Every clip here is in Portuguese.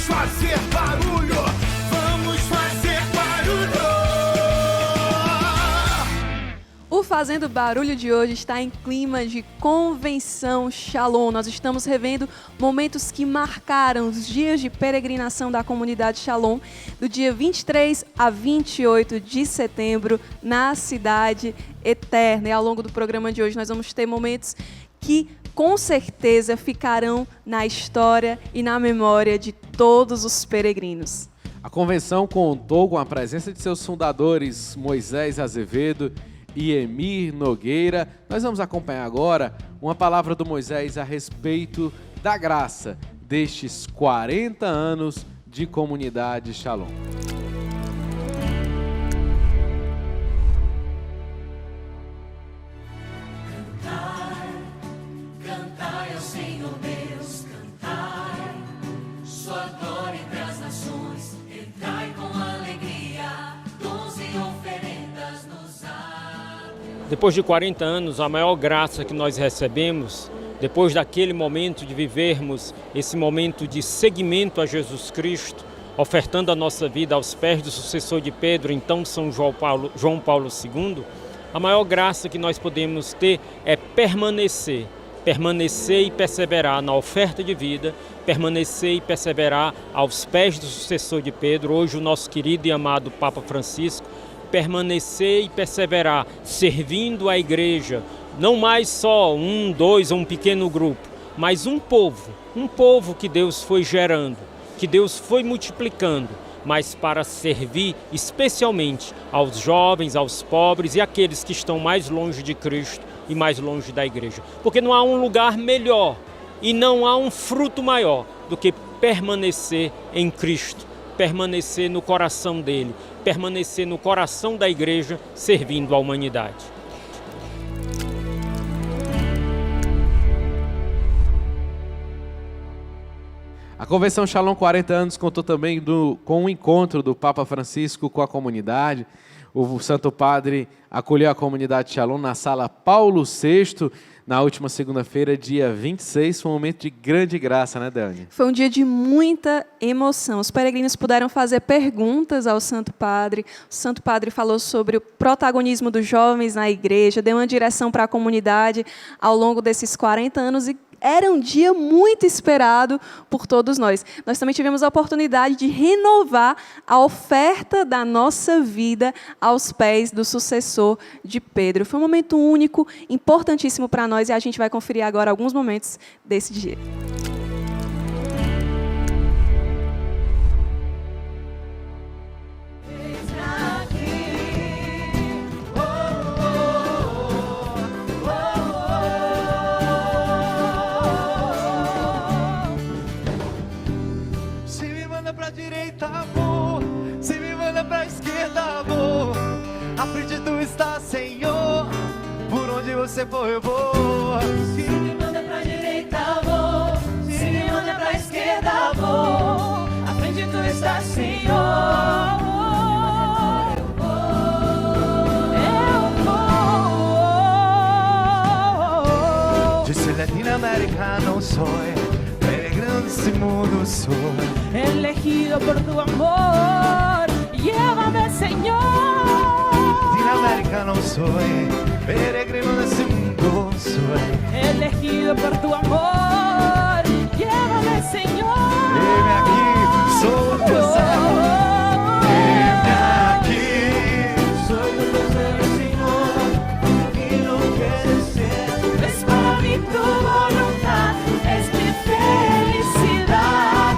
fazer barulho, vamos fazer barulho. O Fazendo Barulho de hoje está em clima de convenção Shalom. Nós estamos revendo momentos que marcaram os dias de peregrinação da comunidade Shalom, do dia 23 a 28 de setembro, na Cidade Eterna. E ao longo do programa de hoje nós vamos ter momentos que com certeza ficarão na história e na memória de todos os peregrinos. A convenção contou com a presença de seus fundadores, Moisés Azevedo e Emir Nogueira. Nós vamos acompanhar agora uma palavra do Moisés a respeito da graça destes 40 anos de comunidade Shalom. Cantai ao Senhor Deus, cantai sua glória entre as nações, entrai com alegria, dons e oferendas nos atos. Depois de 40 anos, a maior graça que nós recebemos, depois daquele momento de vivermos esse momento de seguimento a Jesus Cristo, ofertando a nossa vida aos pés do sucessor de Pedro, então São João Paulo II, a maior graça que nós podemos ter é permanecer e perseverar na oferta de vida, permanecer e perseverar aos pés do sucessor de Pedro, hoje o nosso querido e amado Papa Francisco, permanecer e perseverar servindo a igreja, não mais só um, dois ou um pequeno grupo, mas um povo que Deus foi gerando, que Deus foi multiplicando, mas para servir especialmente aos jovens, aos pobres e aqueles que estão mais longe de Cristo e mais longe da igreja. Porque não há um lugar melhor e não há um fruto maior do que permanecer em Cristo, permanecer no coração dele, permanecer no coração da igreja, servindo a humanidade. A Convenção Shalom 40 anos contou também com o encontro do Papa Francisco com a comunidade. O Santo Padre acolheu a comunidade Shalom na Sala Paulo VI, na última segunda-feira, dia 26. Foi um momento de grande graça, né, Dani? Foi um dia de muita emoção. Os peregrinos puderam fazer perguntas ao Santo Padre. O Santo Padre falou sobre o protagonismo dos jovens na igreja, deu uma direção para a comunidade ao longo desses 40 anos e era um dia muito esperado por todos nós. Nós também tivemos a oportunidade de renovar a oferta da nossa vida aos pés do sucessor de Pedro. Foi um momento único, importantíssimo para nós, e a gente vai conferir agora alguns momentos desse dia. Se me manda pra esquerda, vou. À frente tu está, Senhor. Por onde você for, eu vou. Se me manda pra direita, vou. Se me manda pra esquerda, vou. À frente tu está, Senhor. Disse latino-americano soy, peregrino desse mundo soy. Elegido por tu amor, llévame, Señor. Latino-americano soy, peregrino desse mundo soy. Elegido por tu amor, llévame, Señor. Heme aqui, sou o teu servo. Heme aqui, sou o teu servo, Senhor. E não quero ser. Es para mí tu voluntad, es mi felicidad.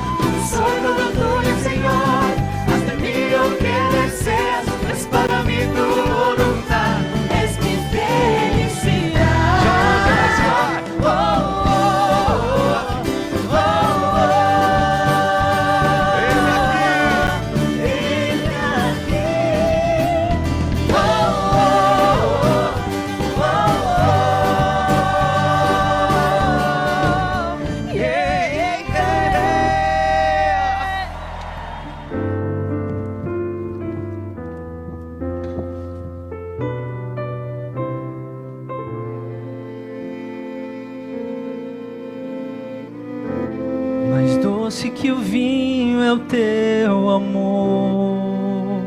Soy todo tuyo, Señor. Haz de mí lo que deseas. Es para mí tu voluntad. Es mi felicidad. Yo quiero ser. Oh, oh, oh. que o vinho é o teu amor.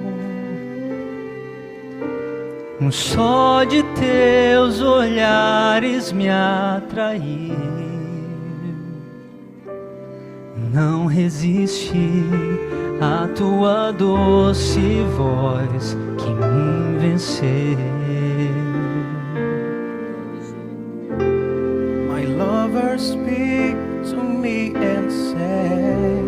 Só de teus olhares me atrair. Não resisti à tua doce voz que me venceu. My lover speaks to me and says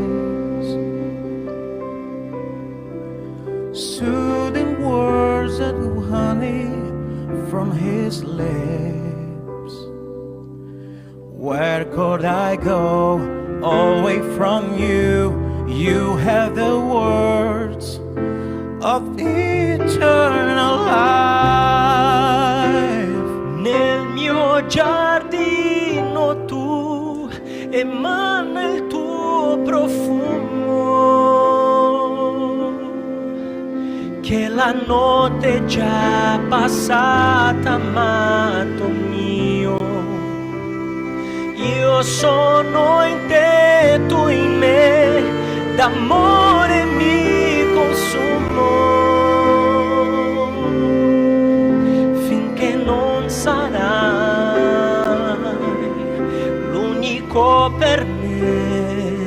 soothing words that honey from his lips. Where could I go away from you? You have the words of eternal life. Nel mio giardino tu emana il tuo profumo, che la notte già passata, amato mio. Io sono in te, tu in me, d'amore mi consumo, finché non sarai l'unico per me.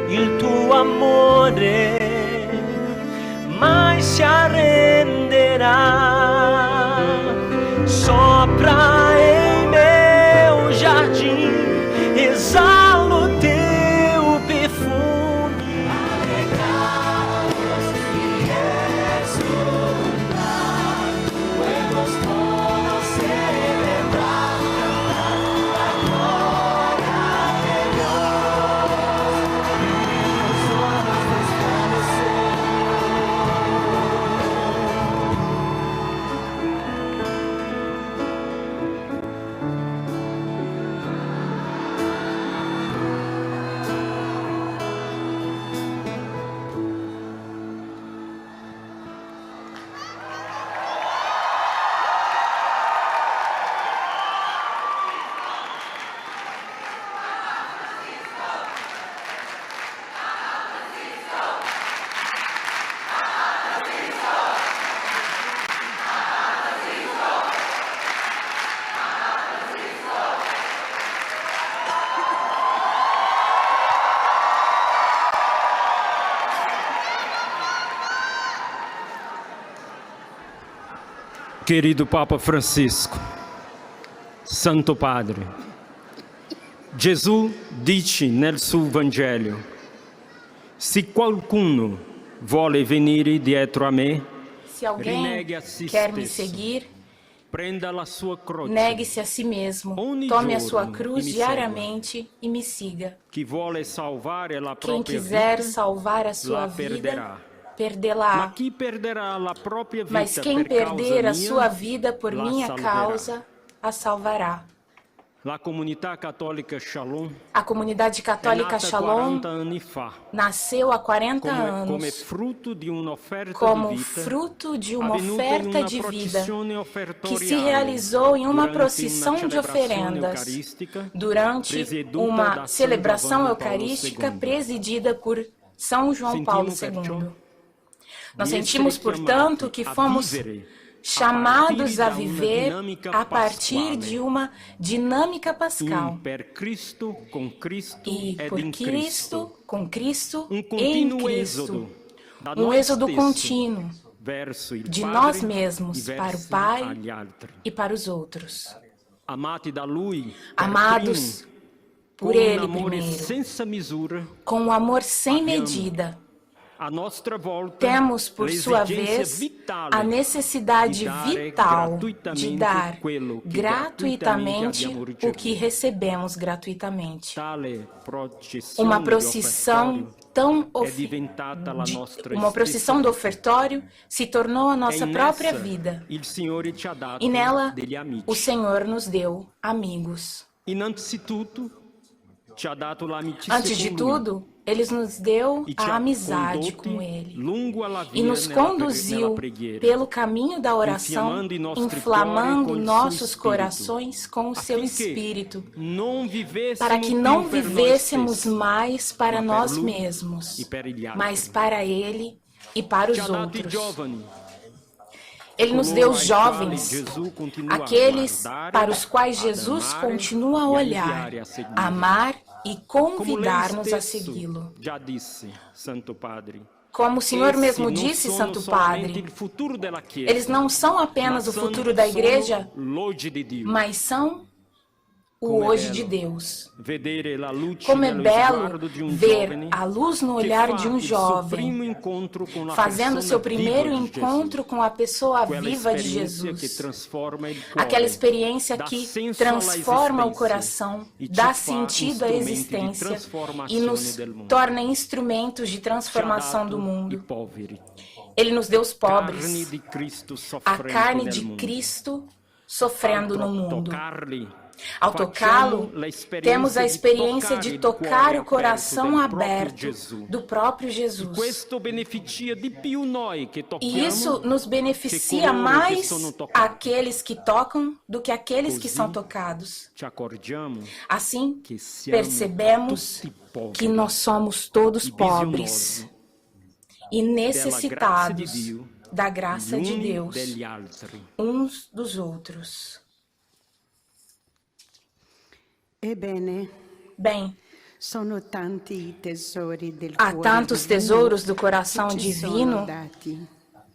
Il tuo amore mai si arrenderà. Sopra em meu jardim, exalo teu perfume. Alegraos y exultar, podemos todos celebrar, cantar la gloria de Dios. Los ojos resplandecer. Querido Papa Francisco, Santo Padre, Gesù dice nel suo Vangelo: se qualcuno vuole venire dietro a me, Se alguém rinegue a si quer me stesso, seguir, prenda la sua croce. negue-se a si mesmo, Ogni tome a giorno sua e cruz me diariamente e me siga. Chi vuole salvare la Quem propria quiser vita, salvar a sua la vida, perderà. Ma perdê-la. chi perderà la propria vita Mas quem per causa perder a mia, sua vida por la minha salverà. causa, a salvará. La comunità cattolica Shalom A comunidade è católica nata Shalom 40 anni fa nasceu há 40 come anos frutto di un'offerta como di vita fruto de uma avvenuta in oferta una de vida processione que offertoriale se realizou em uma durante procissão de celebrazione oferendas eucaristica durante presieduta da uma San celebração Giovanni Paulo eucarística II. presidida por São João Paulo Sentimo perciò II. Nós di sentimos, essere portanto, que chiamati a fomos vivere chamados a da una viver dinamica a partir pasquale. de uma dinâmica pascal. Per Cristo, con Cristo E ed por in Cristo, com Cristo Um e em contínuo Cristo. êxodo da Um nós êxodo stesso contínuo verso il de Padre nós mesmos e para o verso Pai agli altri. e para os outros. Amati da Lui, Amados per por primo, Ele con amore primeiro, senza misura, com um amor sem medida. a nostra volta Temos, por sua l'esigência vez, vitale a necessidade de dare vital de gratuitamente dar quello che gratuitamente abbiamo o que ricevuto. recebemos gratuitamente. Tale processione Uma di procissão offertório tão è diventata la nostra uma procissão do stessa ofertório se tornou a nossa e própria nessa vida. il Signore ci ha dato E nela, degli amici. o Senhor nos deu amigos. Innanzitutto ci ha dato l'amicizia Antes de con Lui. tudo, Ele nos deu a amizade com Ele e nos conduziu pelo caminho da oração, inflamando nossos corações com o seu Espírito, para que não vivêssemos mais para nós mesmos, mas para Ele e para os outros. Ele nos deu jovens, aqueles para os quais Jesus continua a olhar, amar e convidar-nos a segui-lo. Como o Senhor mesmo disse, Santo Padre, eles não são apenas o futuro da igreja, mas são o hoje de Deus. Como é belo ver a luz no olhar de um jovem, fazendo seu primeiro encontro com a pessoa viva de Jesus. Aquela experiência que transforma o coração, dá sentido à existência e nos torna instrumentos de transformação do mundo. Ele nos deu os pobres, a carne de Cristo sofrendo no mundo. Ao tocá-lo, temos a experiência de tocar o coração aberto do próprio Jesus. E isso nos beneficia mais aqueles que tocam do que aqueles que são tocados. Assim, percebemos que nós somos todos pobres e necessitados da graça de Deus, uns dos outros. Bem, há tantos tesouros do coração divino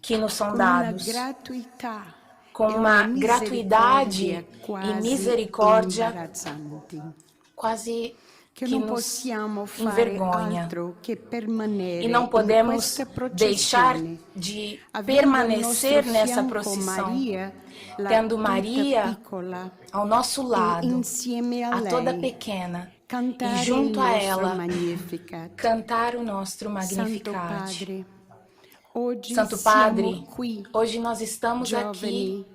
que nos são dados com uma gratuidade e misericórdia quase que nos envergonha. E não podemos deixar de permanecer nessa procissão, tendo Maria ao nosso lado, a toda pequena, e junto a ela, cantar o nosso Magnificat. Santo Padre, hoje nós estamos aqui,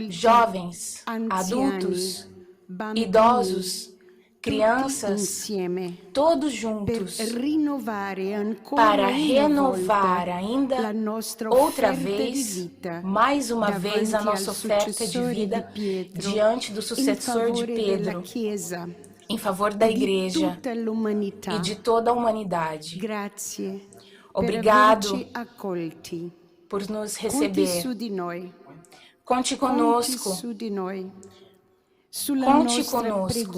jovens, adultos, idosos, crianças, todos juntos, para renovar ainda outra vez, mais uma vez, a nossa oferta de vida diante do sucessor de Pedro, em favor da Igreja e de toda a humanidade. Obrigado por nos receber. Conte conosco. Conte conosco.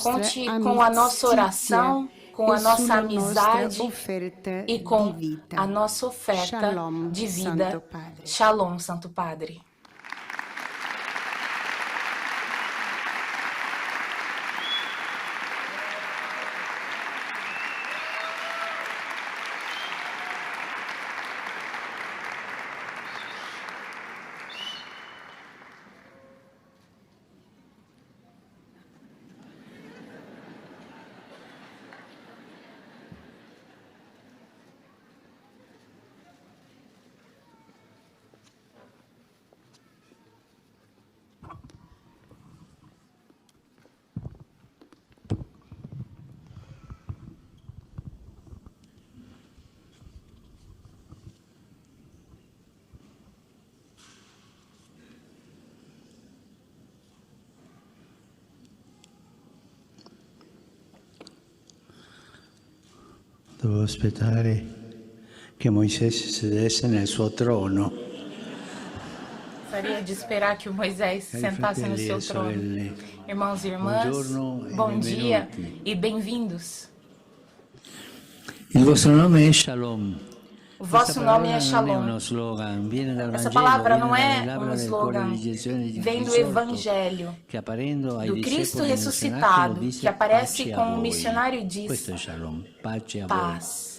Conte com a nossa oração, com a nossa amizade e com a nossa oferta de vida. Shalom, Santo Padre. Dovevo aspettare che Moisés sedesse nel suo trono. Gostaria de esperar que o Moisés sentasse no seu trono. Irmãos e irmãs, bom dia e bem-vindos. Il vostro nome è Shalom. O vosso nome é Shalom. Essa palavra não é um slogan, vem do Evangelho, do Cristo ressuscitado, que aparece como um missionário e diz: paz.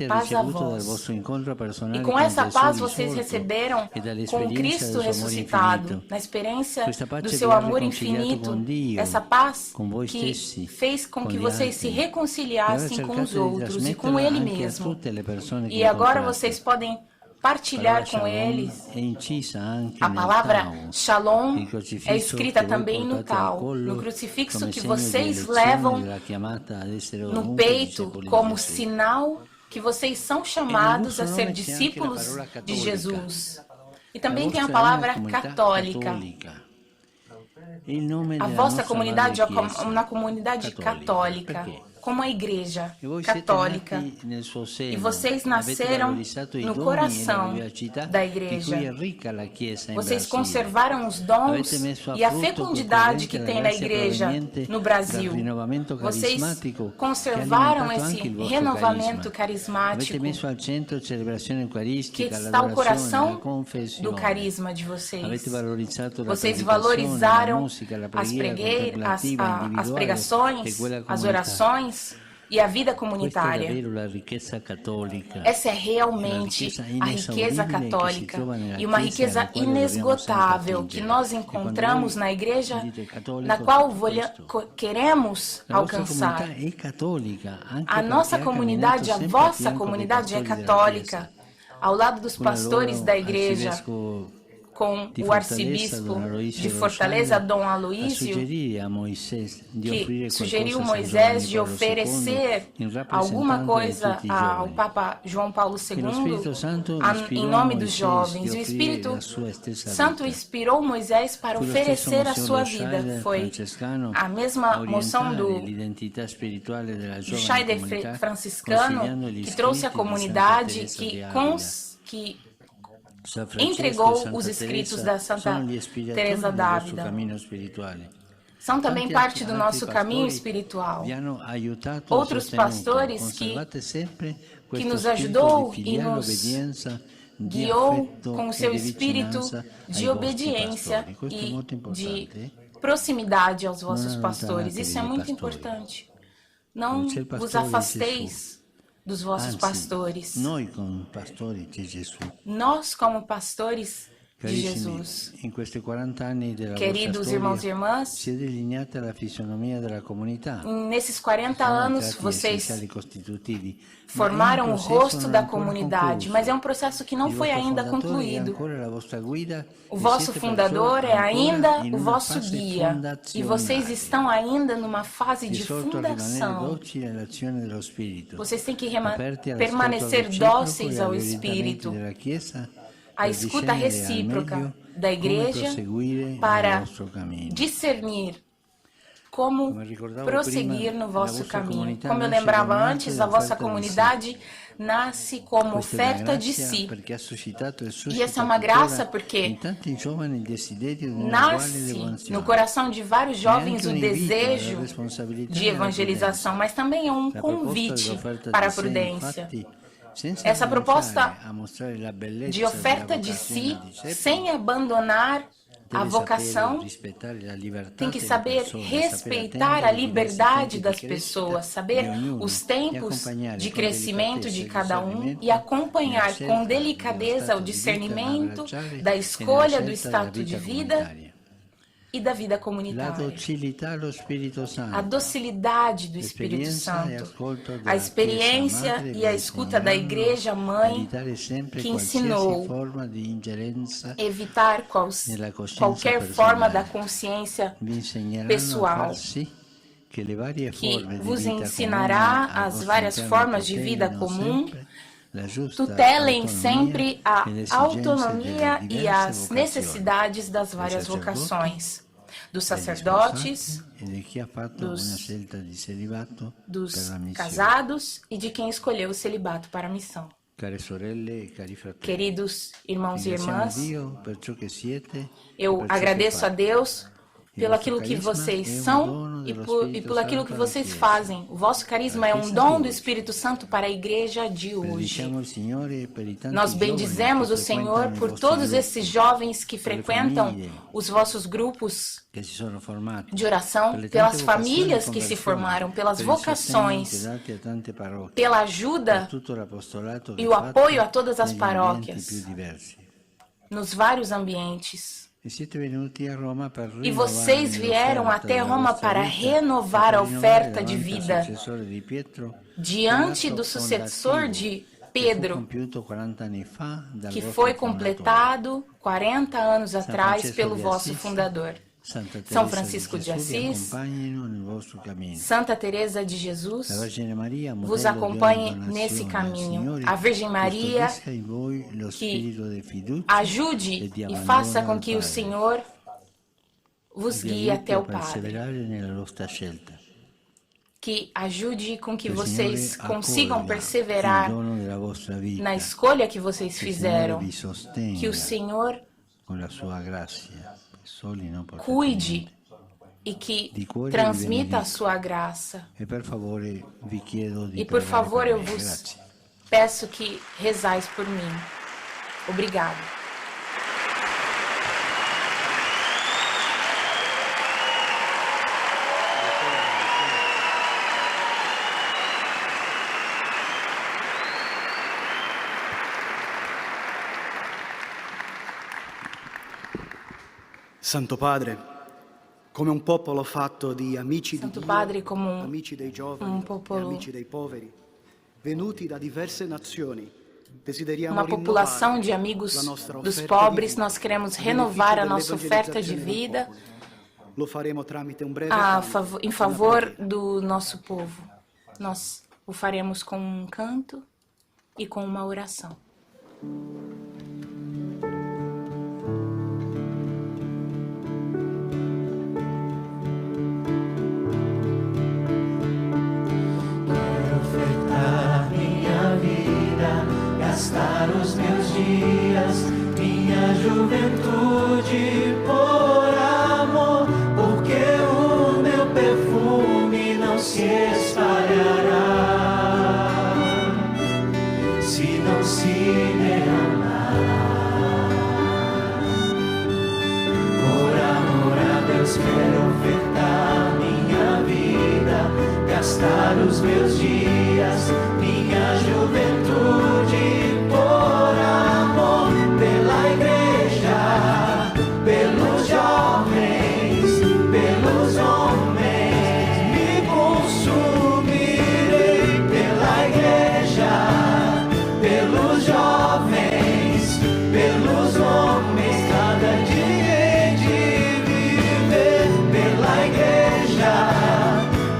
Paz a vós. E com essa paz vocês receberam com Cristo ressuscitado, na experiência do seu amor infinito, essa paz que fez com que vocês se reconciliassem com os outros e com Ele mesmo. E agora vocês podem partilhar com eles. A palavra Shalom é escrita também no tal, no crucifixo que vocês levam no peito como sinal que vocês são chamados a ser discípulos de Jesus. E também tem a palavra católica. A vossa comunidade é uma comunidade católica, como a igreja católica. E vocês nasceram no coração da igreja. Vocês conservaram os dons e a fecundidade que tem na igreja no Brasil. Vocês conservaram esse renovamento carismático que está o coração do carisma de vocês. Vocês valorizaram as pregações, as orações e a vida comunitária. Essa é realmente a riqueza católica e uma riqueza inesgotável que nós encontramos na igreja na qual queremos alcançar. A nossa comunidade, a vossa comunidade é católica, ao lado dos pastores da igreja, com o arcebispo de Fortaleza, Dom Aloísio, que sugeriu Moisés de oferecer alguma coisa ao Papa João Paulo II em nome dos jovens. O Espírito Santo inspirou Moisés para oferecer a sua vida. Foi a mesma moção do Chai franciscano que trouxe a comunidade que entregou os escritos da Santa Teresa d'Ávila. São também parte do nosso caminho espiritual. Outros pastores que nos ajudou e nos guiou com o seu espírito de obediência e de proximidade aos vossos pastores. Isso é muito importante. Não vos afasteis dos vossos pastores. Nós, como pastores de Jesus, queridos irmãos e irmãs, nesses 40 anos vocês formaram o rosto da comunidade, mas é um processo que não foi ainda concluído. O vosso fundador é ainda o vosso guia e vocês estão ainda numa fase de fundação. Vocês têm que permanecer dóceis ao Espírito, a escuta recíproca da igreja para discernir como prosseguir no vosso caminho. Como eu lembrava antes, a vossa comunidade nasce como oferta de si. E essa é uma graça porque nasce no coração de vários jovens o desejo de evangelização, mas também é um convite para a prudência. Essa proposta de oferta de si, sem abandonar a vocação, tem que saber respeitar a liberdade das pessoas, saber os tempos de crescimento de cada um e acompanhar com delicadeza o discernimento da escolha do estado de vida e da vida comunitária. A docilidade do Espírito Santo, a experiência e a escuta da Igreja Mãe que ensinou evitar qualquer forma da consciência pessoal, que vos ensinará as várias formas de vida comum. Tutelem sempre a autonomia e as necessidades das várias vocações, dos sacerdotes, dos casados e de quem escolheu o celibato para a missão. Queridos irmãos e irmãs, eu agradeço a Deus pelo aquilo que vocês são e pelo aquilo que vocês fazem. O vosso carisma é um dom do Espírito Santo para a igreja de hoje. Nós bendizemos o Senhor por todos esses jovens que frequentam os vossos grupos de oração, pelas famílias que se formaram, pelas vocações, pela ajuda e o apoio a todas as paróquias, nos vários ambientes. E vocês vieram até Roma para renovar a oferta de vida diante do sucessor de Pedro, que foi completado 40 anos atrás pelo vosso fundador. São Francisco de Assis, Santa Teresa de Jesus, vos acompanhe nesse caminho. A Virgem Maria, que ajude e faça com que o Senhor vos guie até o Padre. Que ajude com que vocês consigam perseverar na escolha que vocês fizeram. Que o Senhor cuide e que transmita a sua graça. E por favor, eu vos peço que rezais por mim. Obrigado. Santo Padre, come un popolo fatto di amici di Santo Dio, Padre, como amici dei giovani e amici dei poveri, venuti da diverse nazioni, desideriamo uma população de amigos dos pobres, nós queremos renovar a nossa oferta de vida Lo faremo tramite un breve em favor do nosso povo. Nós o faremos com um canto e com uma oração. Gastar os meus dias, minha juventude por amor, porque o meu perfume não se espalhará se não se derramar. Por amor a Deus quero ofertar minha vida, gastar os meus dias, minha juventude por amor, pela igreja, pelos jovens, pelos homens, me consumirei pela igreja, pelos jovens, pelos homens, cada dia hei de viver pela igreja,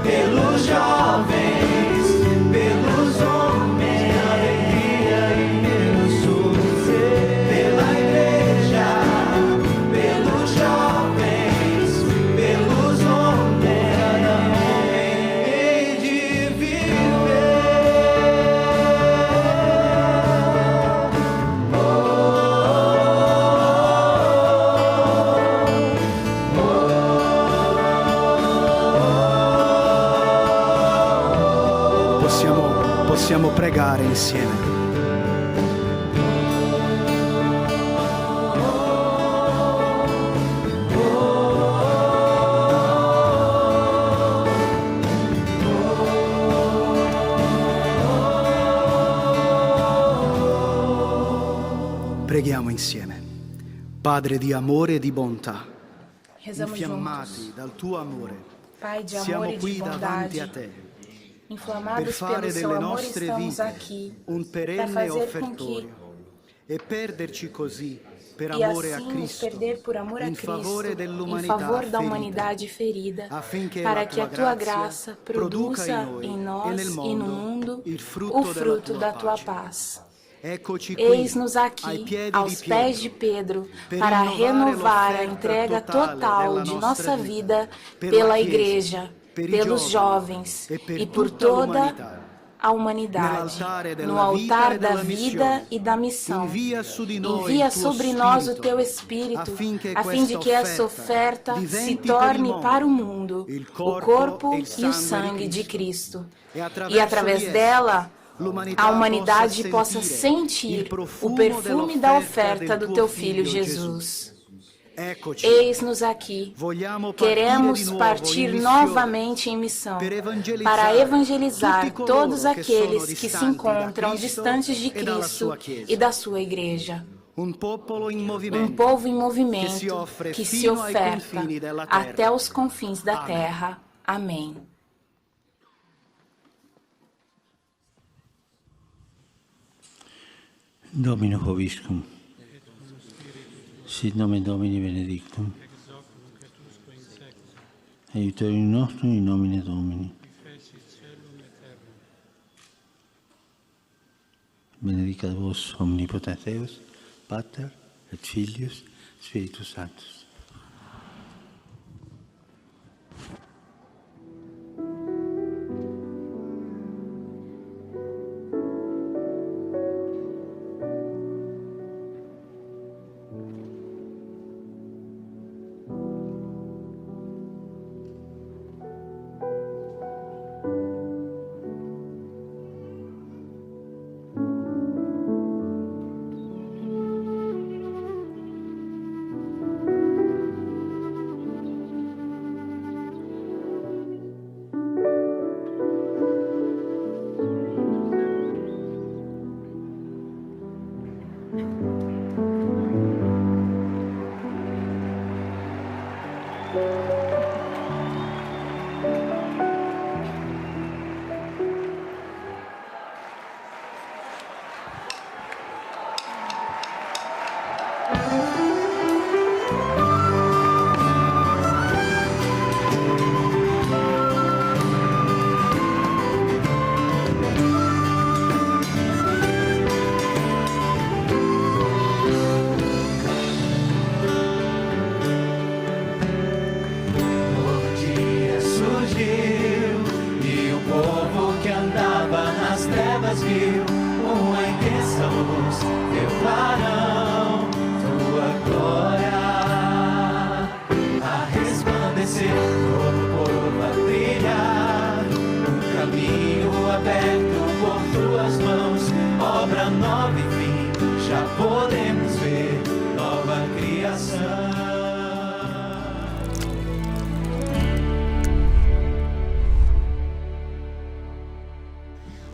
pelos jovens, pelos homens, alegria e meu sofrer pela igreja, pelos jovens, pelos homens, hei de Possiamo pregare insieme. Preghiamo insieme. Padre di amore e di bontà, Rezamos infiammati juntos. dal tuo amore, Pai de amor siamo e de qui davanti a bondade, te. Per inflamados fare pelo seu delle amor, nostre estamos vite aqui un para perenne fazer com que offertorio e perderci così per e amore a assim nos Cristo, perder por amor a in Cristo, favore em dell'umanità favor da ferita, humanidade ferida, affinché para la que a tua tua grazia graça produza em nós nel e no mundo o fruto da tua pace. paz. Eccoci qui, Eis-nos ai aqui, piedi aos di pés Pietro, de Pedro, per para renovar a l'offerta entrega totale total della de nostra nossa vida per pela la Chiesa, Igreja, per i pelos giovani jovens e per e por tutta toda l'umanità. a humanidade, Nell'altare della no altar vita e da della vida missione. e da missão. Envia su di noi Envia il tuo sobre nós o Spirito, teu Espírito, affinché a fim de que essa oferta se diventi torne per il para o mondo mundo il o corpo corpo e il e o sangue sangue di de Cristo. E E através di essa, dela, l'umanità a humanidade possa possa sentir il o perfume da oferta do teu Filho Jesus. Eis-nos aqui. Queremos partir novamente em missão para evangelizar todos aqueles que se encontram distantes de Cristo e da sua Igreja. Um povo em movimento que se oferta até os confins da terra. Amém. Domino Hoviscum. Sit nomen Domini benedictum. Aiutorium nostrum in nomine Domini. Benedicat vos omnipotens Deus, Pater et Filius, Spiritus Sanctus.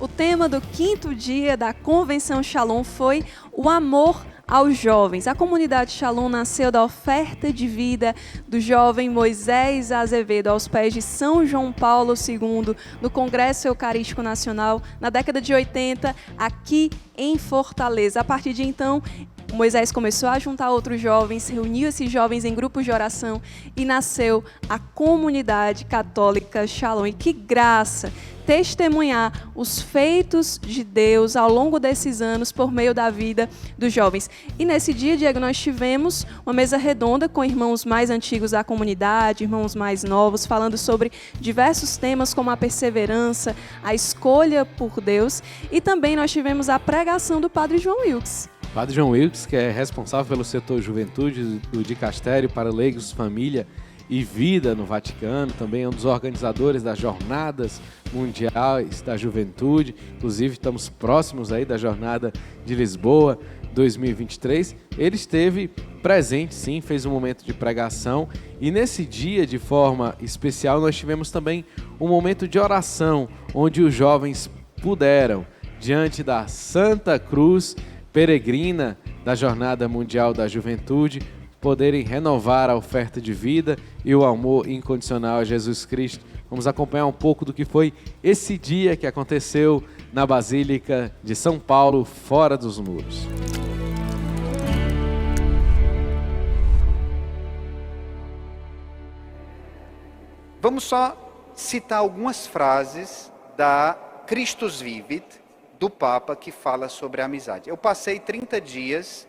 O tema do 5º dia da Convenção Shalom foi o amor aos jovens. A comunidade Shalom nasceu da oferta de vida do jovem Moisés Azevedo aos pés de São João Paulo II, no Congresso Eucarístico Nacional, na década de 80, aqui em Fortaleza. A partir de então, Moisés começou a juntar outros jovens, reuniu esses jovens em grupos de oração e nasceu a comunidade católica Shalom. E que graça testemunhar os feitos de Deus ao longo desses anos por meio da vida dos jovens. E nesse dia, Diego, nós tivemos uma mesa redonda com irmãos mais antigos da comunidade, irmãos mais novos, falando sobre diversos temas como a perseverança, a escolha por Deus, e também nós tivemos a pregação do Padre João Wilkes. Padre João Wilkes, que é responsável pelo setor juventude do Dicastério para Leigos, Família e Vida no Vaticano, também é um dos organizadores das Jornadas Mundiais da Juventude, inclusive estamos próximos aí da Jornada de Lisboa 2023. Ele esteve presente, sim, fez um momento de pregação, e nesse dia, de forma especial, nós tivemos também um momento de oração, onde os jovens puderam, diante da Santa Cruz peregrina da Jornada Mundial da Juventude, poderem renovar a oferta de vida e o amor incondicional a Jesus Cristo. Vamos acompanhar um pouco do que foi esse dia que aconteceu na Basílica de São Paulo, fora dos muros. Vamos só citar algumas frases da Christus Vivit, do Papa, que fala sobre a amizade. Eu passei 30 dias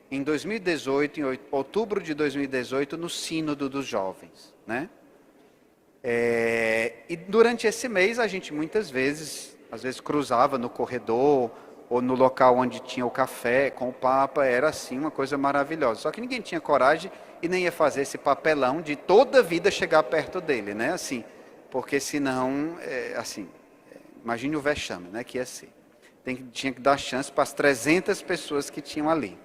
em 2018, em outubro de 2018, no Sínodo dos Jovens, né? E durante esse mês a gente muitas vezes, às vezes cruzava no corredor ou no local onde tinha o café com o Papa, era assim uma coisa maravilhosa. Só que ninguém tinha coragem e nem ia fazer esse papelão de toda a vida chegar perto dele, né? Assim, porque senão, imagine o vexame, né? Que ia ser. Tinha que dar chance para as 300 pessoas que tinham ali.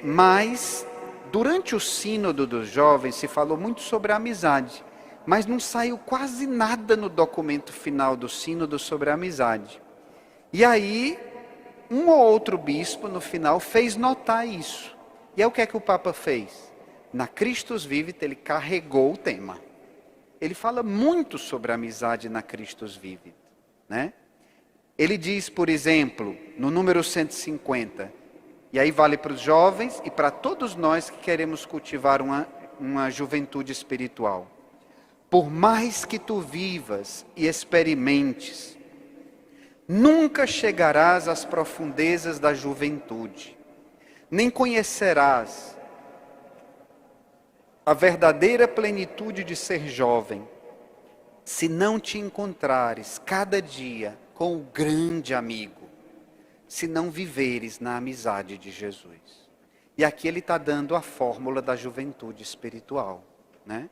Mas, durante o Sínodo dos Jovens, se falou muito sobre a amizade, mas não saiu quase nada no documento final do Sínodo sobre a amizade. E aí, um ou outro bispo, no final, fez notar isso. E aí, o que é que o Papa fez? Na Christus Vivit, ele carregou o tema. Ele fala muito sobre a amizade na Christus Vivit, né? Ele diz, por exemplo, no número 150, e aí vale para os jovens e para todos nós que queremos cultivar uma juventude espiritual. Por mais que tu vivas e experimentes, nunca chegarás às profundezas da juventude, nem conhecerás a verdadeira plenitude de ser jovem, se não te encontrares cada dia com o grande amigo, se não viveres na amizade de Jesus. E aqui ele está dando a fórmula da juventude espiritual, né?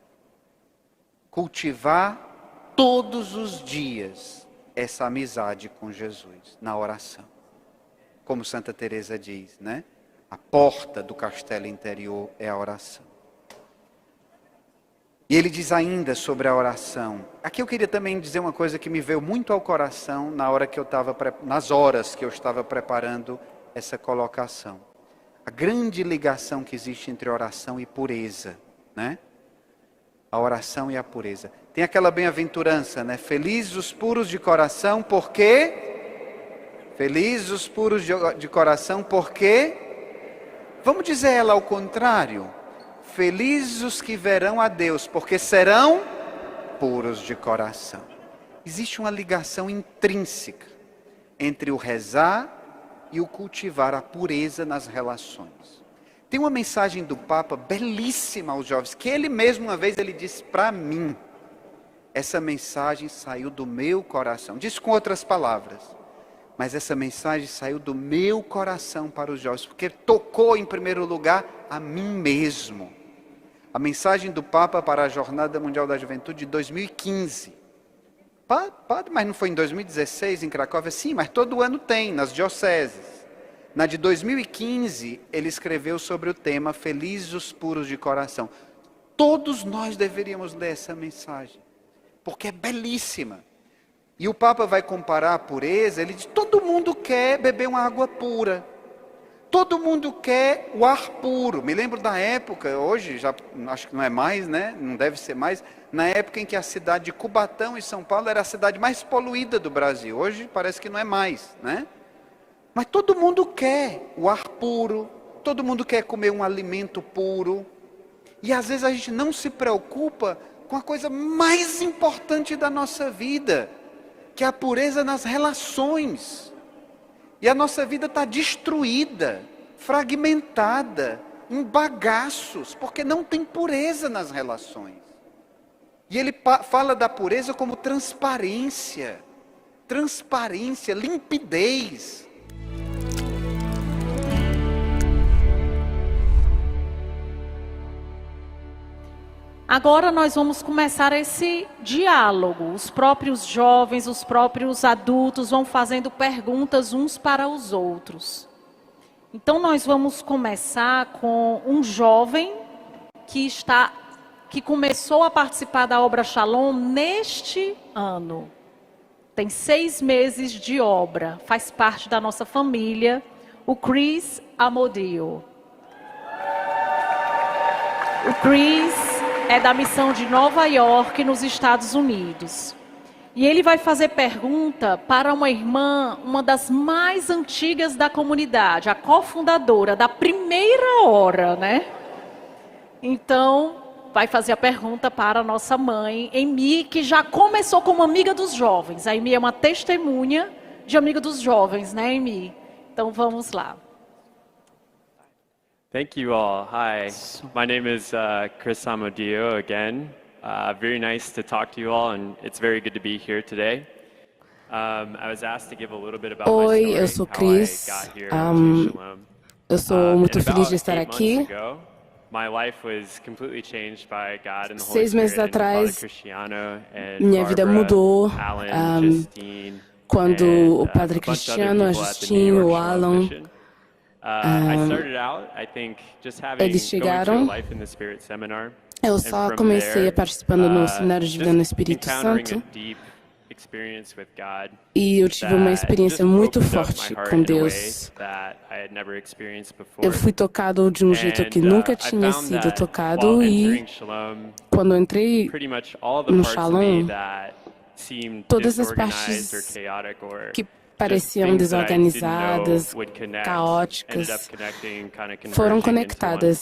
Cultivar todos os dias essa amizade com Jesus, na oração. Como Santa Teresa diz, né? A porta do castelo interior é a oração. E ele diz ainda sobre a oração. Aqui eu queria também dizer uma coisa que me veio muito ao coração nas horas que eu estava preparando essa colocação. A grande ligação que existe entre oração e pureza, né? A oração e a pureza. Tem aquela bem-aventurança, né? Felizes os puros de coração, porque? Felizes os puros de coração, porque? Vamos dizer ela ao contrário. Felizes os que verão a Deus, porque serão puros de coração. Existe uma ligação intrínseca entre o rezar e o cultivar a pureza nas relações. Tem uma mensagem do Papa belíssima aos jovens, que ele mesmo uma vez ele disse para mim, essa mensagem saiu do meu coração. Disse com outras palavras, mas essa mensagem saiu do meu coração para os jovens, porque tocou em primeiro lugar a mim mesmo. A mensagem do Papa para a Jornada Mundial da Juventude de 2015. Padre, mas não foi em 2016 em Cracóvia? Sim, mas todo ano tem, nas dioceses. Na de 2015, ele escreveu sobre o tema Felizes os puros de coração. Todos nós deveríamos ler essa mensagem, porque é belíssima. E o Papa vai comparar a pureza, ele diz, todo mundo quer beber uma água pura. Todo mundo quer o ar puro. Me lembro da época, hoje já acho que não é mais, né? Não deve ser mais. Na época em que a cidade de Cubatão, em São Paulo, era a cidade mais poluída do Brasil. Hoje parece que não é mais, né? Mas todo mundo quer o ar puro. Todo mundo quer comer um alimento puro. E às vezes a gente não se preocupa com a coisa mais importante da nossa vida, que é a pureza nas relações. E a nossa vida está destruída, fragmentada, em bagaços, porque não tem pureza nas relações. E ele fala da pureza como transparência, limpidez. Agora nós vamos começar esse diálogo. Os próprios jovens, os próprios adultos vão fazendo perguntas uns para os outros. Então nós vamos começar com um jovem que começou a participar da obra Shalom neste ano. Tem 6 meses de obra, faz parte da nossa família, o Chris Amodio. O Chris é da missão de Nova York, nos Estados Unidos. E ele vai fazer pergunta para uma irmã, uma das mais antigas da comunidade, a cofundadora da primeira hora, né? Então, vai fazer a pergunta para a nossa mãe, Emi, que já começou como amiga dos jovens. A Emi é uma testemunha de amiga dos jovens, né, Emi? Então, vamos lá. Thank you all. Hi, my name is Chris Amodio again. Very nice to talk to you all, and it's very good to be here today. I was asked to give a little bit about my story, Oi, eu sou how Chris. I got here to Shalom. Eu sou muito And feliz de about estar 8 aqui. months ago, my life was completely changed by God and the Holy 6 meses Spirit and atrás, Father Cristiano and minha vida Barbara, mudou. Alan, Justine, Quando and, o Padre a bunch of other Cristiano, a people at the Justine, New York o Shalom Alan, Mission. I started out, I think, just having eles going to a chegaram. Life in the Spirit seminar. Eu And só from comecei there, participando no Seminário de Vida no just Espírito encountering Santo. a deep experience with God E eu tive uma experiência that muito just opened up forte my heart com in a Deus. way that I had never experienced before. Eu fui tocado de um jeito que And, nunca I tinha found sido that tocado, while e entering Shalom, quando eu entrei pretty much all the no parts of Shalom, me that seemed todas as disorganized or partes chaotic or que pareciam desorganizadas, caóticas, foram conectadas.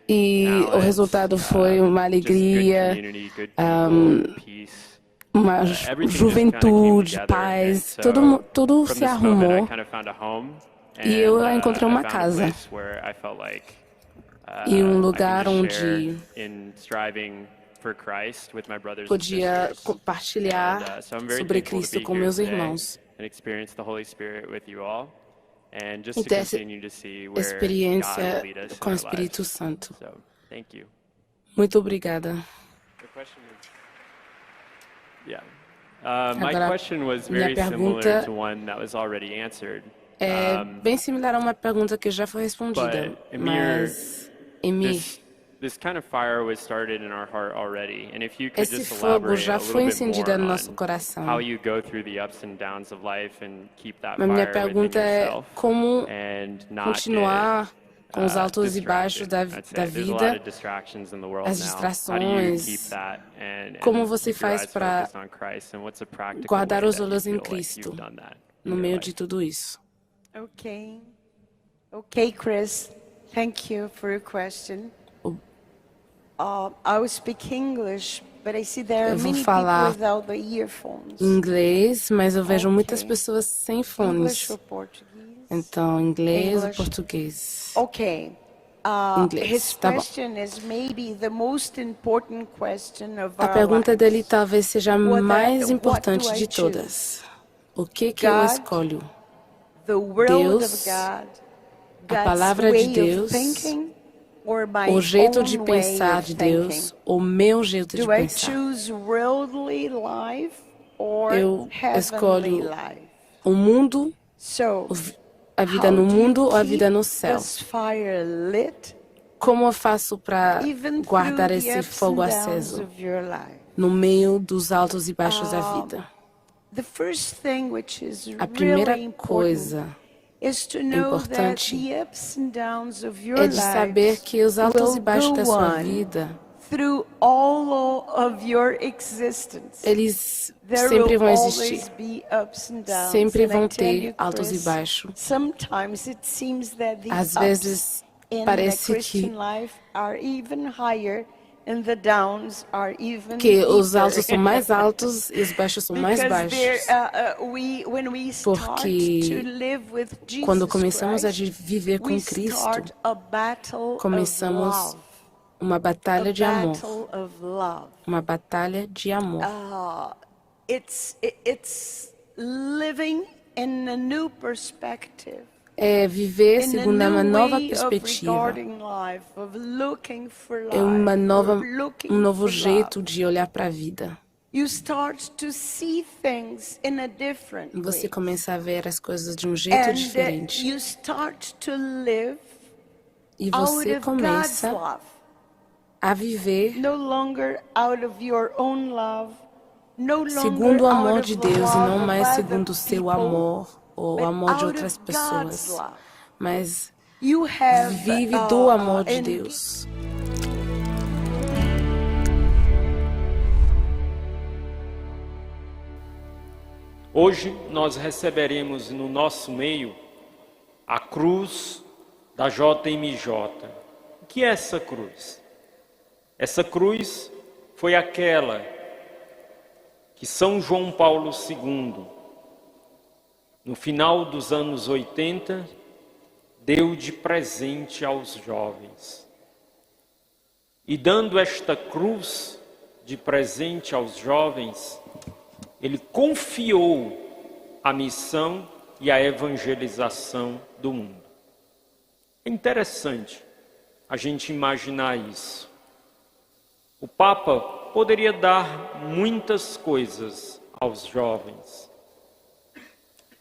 E o resultado foi uma alegria, uma juventude, paz, tudo se arrumou. E eu encontrei uma casa e um lugar onde podia compartilhar sobre Cristo com meus irmãos e ter essa experiência com o Espírito Santo. Muito obrigada. Agora, minha pergunta é bem similar a uma pergunta que já foi respondida, mas esse fogo já foi encendido no nosso coração. Mas minha pergunta é como continuar com os altos e baixos da vida, as distrações, como você faz para guardar os olhos em Cristo no meio de tudo isso? Okay, Chris. Thank you for your question. I will speak English, but I see there are many people without the earphones. Inglês, mas eu vejo muitas pessoas sem fones. Então, inglês ou português? Okay. Inglês, tá bom. A A pergunta dele talvez seja a mais importante de todas. O que eu escolho? Deus, a palavra de Deus, o jeito de pensar de Deus, o meu jeito de pensar. Eu escolho o mundo, a vida no mundo ou a vida no céu. Como eu faço para guardar esse fogo aceso no meio dos altos e baixos da vida? A primeira coisa importante é de saber que os altos e baixos da sua vida, eles sempre vão existir. Sempre vão ter altos e baixos. Às vezes parece que os altos são mais altos e os baixos são mais baixos. Porque quando começamos a viver com Cristo, começamos uma batalha de amor. Uma batalha de amor. É viver segundo uma nova perspectiva. É um novo jeito de olhar para a vida. Você começa a ver as coisas de um jeito diferente. E você começa a viver segundo o amor de Deus e não mais segundo o seu amor ou o amor de outras pessoas, mas vive do amor de Deus. Hoje nós receberemos no nosso meio a cruz da JMJ. O que é essa cruz? Essa cruz foi aquela que São João Paulo II, no final dos anos 80, deu de presente aos jovens. E dando esta cruz de presente aos jovens, ele confiou a missão e a evangelização do mundo. É interessante a gente imaginar isso. O Papa poderia dar muitas coisas aos jovens,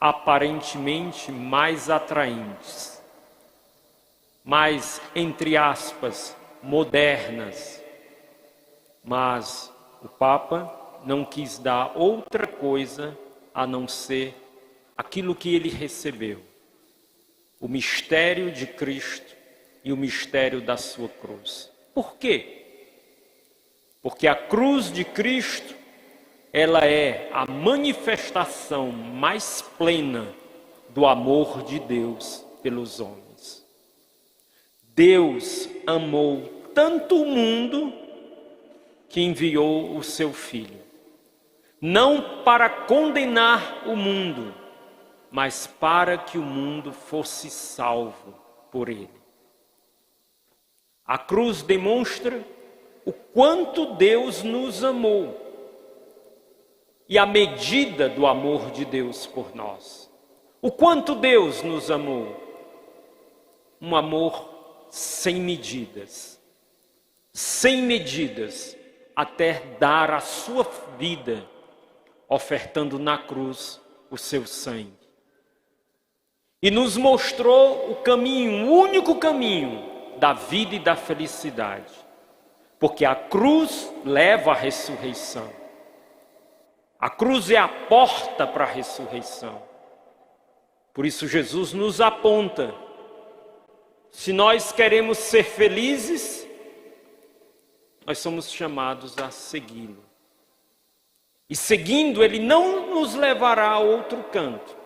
aparentemente mais atraentes, mais, entre aspas, modernas. Mas o Papa não quis dar outra coisa a não ser aquilo que ele recebeu: o mistério de Cristo e o mistério da sua cruz. Por quê? Porque a cruz de Cristo ela é a manifestação mais plena do amor de Deus pelos homens. Deus amou tanto o mundo que enviou o seu Filho, não para condenar o mundo, mas para que o mundo fosse salvo por ele. A cruz demonstra o quanto Deus nos amou e a medida do amor de Deus por nós. O quanto Deus nos amou. Um amor sem medidas. Sem medidas, até dar a sua vida, ofertando na cruz o seu sangue. E nos mostrou o caminho, o único caminho da vida e da felicidade. Porque a cruz leva à ressurreição. A cruz é a porta para a ressurreição. Por isso Jesus nos aponta. Se nós queremos ser felizes, nós somos chamados a segui-lo. E seguindo, ele não nos levará a outro canto,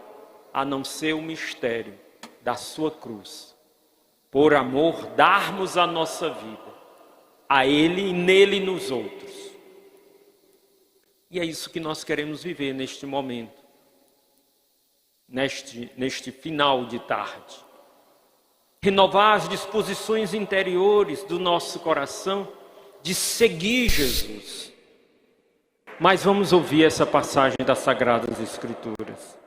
a não ser o mistério da sua cruz. Por amor, darmos a nossa vida a ele e nele nos outros. E é isso que nós queremos viver neste momento, neste final de tarde. Renovar as disposições interiores do nosso coração de seguir Jesus. Mas vamos ouvir essa passagem das Sagradas Escrituras.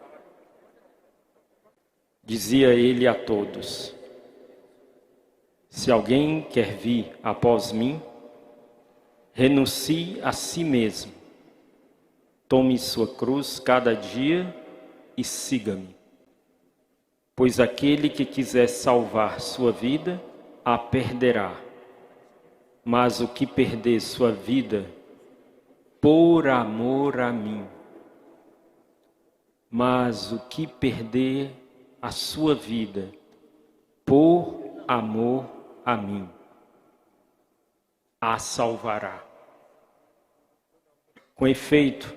Dizia ele a todos: se alguém quer vir após mim, renuncie a si mesmo. Tome sua cruz cada dia e siga-me. Pois aquele que quiser salvar sua vida, a perderá. Mas o que perder sua vida, por amor a mim. Mas o que perder a sua vida, por amor a mim, a salvará. Com efeito,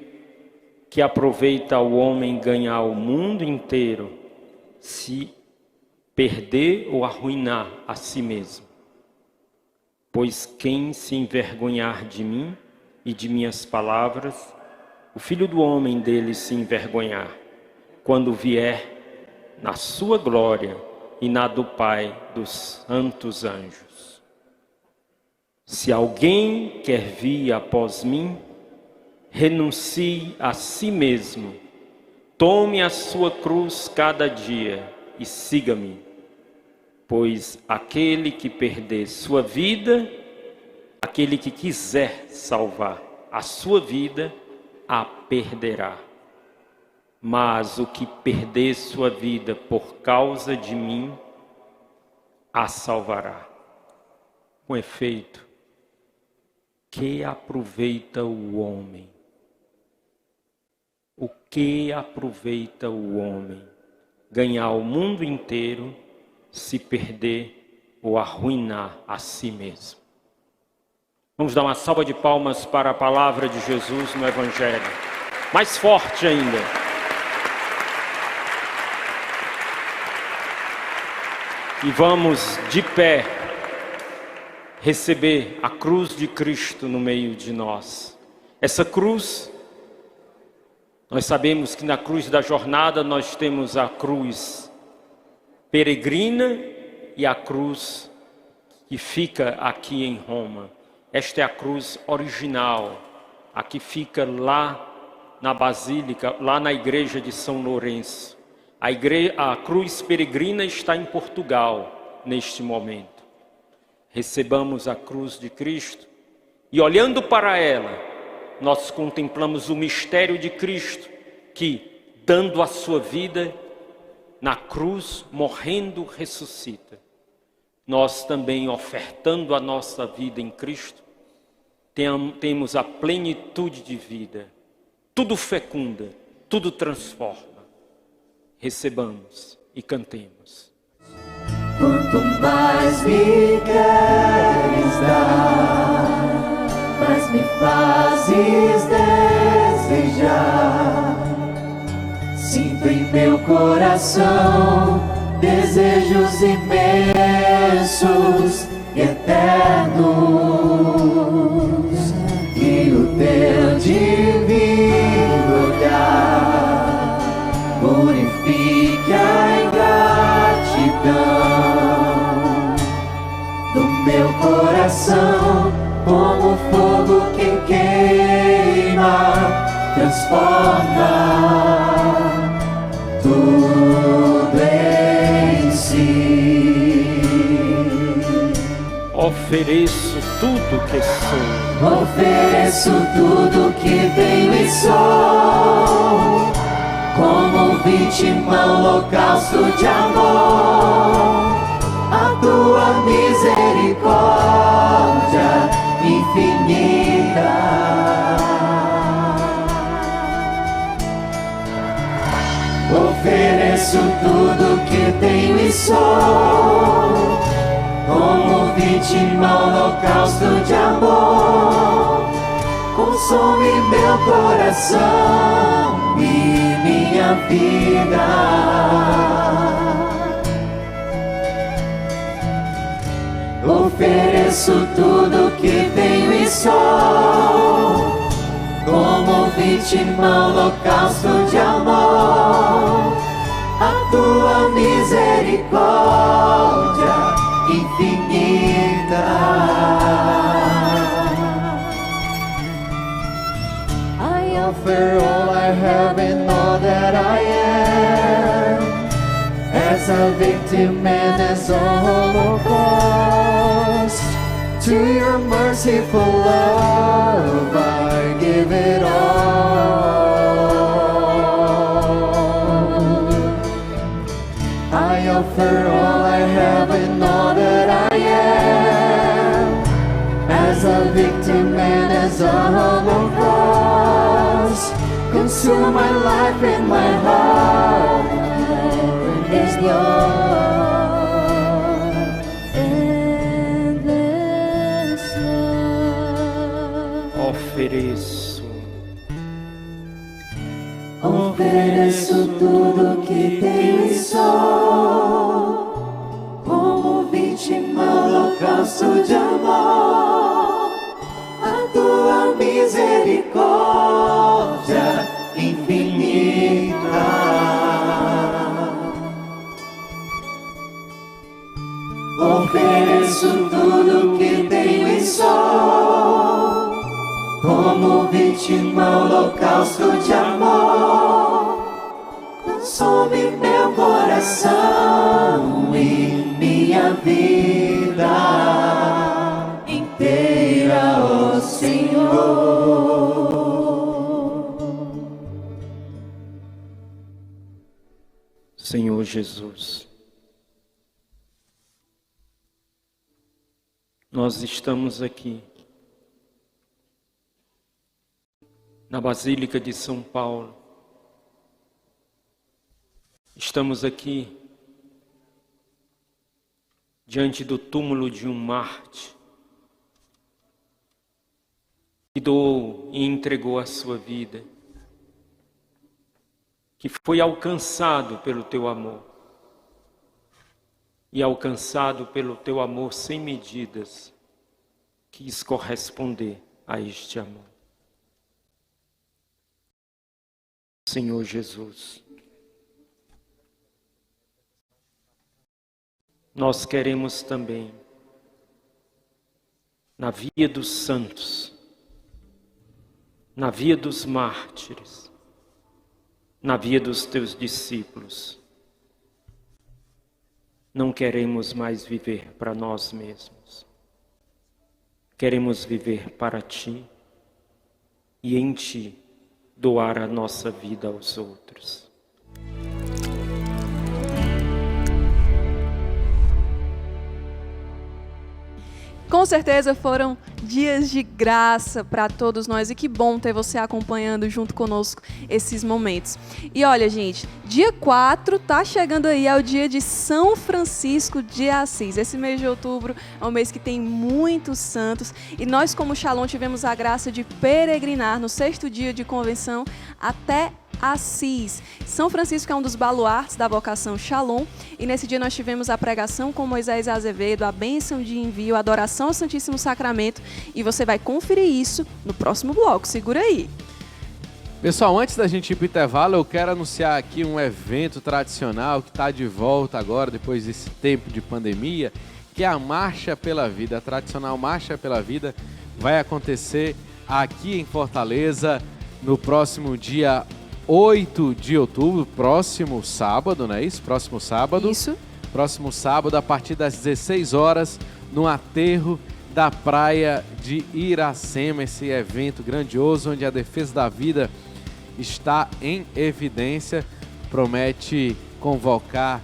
que aproveita ao homem ganhar o mundo inteiro, se perder ou arruinar a si mesmo. Pois quem se envergonhar de mim e de minhas palavras, o Filho do Homem dele se envergonhar, quando vier na sua glória e na do Pai dos santos anjos. Se alguém quer vir após mim, renuncie a si mesmo, tome a sua cruz cada dia e siga-me. Pois aquele que perder sua vida, aquele que quiser salvar a sua vida, a perderá. Mas o que perder sua vida por causa de mim, a salvará. Com efeito, que aproveita o homem? O que aproveita o homem? Ganhar o mundo inteiro, se perder ou arruinar a si mesmo. Vamos dar uma salva de palmas para a palavra de Jesus no Evangelho. Mais forte ainda. E vamos de pé receber a cruz de Cristo no meio de nós. Essa cruz, nós sabemos que na cruz da jornada nós temos a cruz peregrina e a cruz que fica aqui em Roma. Esta é a cruz original, a que fica lá na Basílica, lá na igreja de São Lourenço. A cruz peregrina está em Portugal neste momento. Recebamos a cruz de Cristo e, olhando para ela, nós contemplamos o mistério de Cristo que, dando a sua vida na cruz, morrendo, ressuscita. Nós também, ofertando a nossa vida em Cristo, temos a plenitude de vida. Tudo fecunda, tudo transforma. Recebamos e cantemos. Quanto mais me queres dar, mais me fazes desejar meu coração desejos imensos e eternos, que o teu divino olhar purifique a ingratidão do meu coração, como fogo que queima, transforma tudo em si. Ofereço tudo que sou. Ofereço tudo que tenho e sou, como vítima, holocausto de amor. A tua misericórdia infinita. Ofereço tudo que tenho e sou, como vítima, holocausto de amor. Consome meu coração e minha vida. Ofereço tudo que tenho e sou, como vítima, holocausto de amor. A tua misericórdia infinita. I offer all I have and all that I am, as a victim and as a holocaust. To your merciful love I give it all. I offer all I have and all that I am, as a victim and as a holocaust. Consume my life and my heart is yours. Ofereço tudo que tenho e sou, como vítima, holocausto de amor. A tua misericórdia infinita. Ofereço tudo que tenho e sou, como vítima, holocausto de amor. Consome meu coração e minha vida inteira, ó Senhor. Senhor Jesus, nós estamos aqui na Basílica de São Paulo. Estamos aqui diante do túmulo de um mártir que doou e entregou a sua vida, que foi alcançado pelo teu amor e alcançado pelo teu amor sem medidas, quis corresponder a este amor. Senhor Jesus, nós queremos também, na via dos santos, na via dos mártires, na via dos teus discípulos, não queremos mais viver para nós mesmos. Queremos viver para ti e em ti doar a nossa vida aos outros. Com certeza foram dias de graça para todos nós e que bom ter você acompanhando junto conosco esses momentos. E olha, gente, dia 4 tá chegando aí, é o dia de São Francisco de Assis. Esse mês de outubro é um mês que tem muitos santos e nós como Shalom tivemos a graça de peregrinar no 6º dia de convenção até Assis. São Francisco é um dos baluartes da vocação Shalom, e nesse dia nós tivemos a pregação com Moisés Azevedo, a bênção de envio, a adoração ao Santíssimo Sacramento, e você vai conferir isso no próximo bloco. Segura aí. Pessoal, antes da gente ir para o intervalo, eu quero anunciar aqui um evento tradicional que está de volta agora, depois desse tempo de pandemia, que é a Marcha pela Vida. A tradicional Marcha pela Vida vai acontecer aqui em Fortaleza no próximo dia 8 de outubro, próximo sábado, não é isso? Próximo sábado. Isso. Próximo sábado, a partir das 16 horas, no aterro da praia de Iracema, esse evento grandioso onde a defesa da vida está em evidência, promete convocar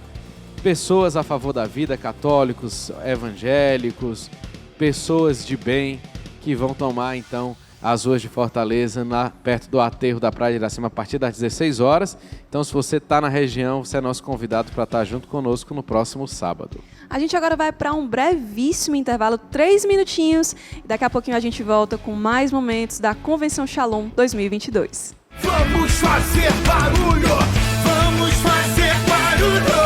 pessoas a favor da vida, católicos, evangélicos, pessoas de bem que vão tomar então as ruas de Fortaleza, perto do aterro da Praia de Iracema, a partir das 16 horas. Então, se você está na região, você é nosso convidado para estar junto conosco no próximo sábado. A gente agora vai para um brevíssimo intervalo, 3 minutinhos, e daqui a pouquinho a gente volta com mais momentos da Convenção Shalom 2022. Vamos fazer barulho! Vamos fazer barulho!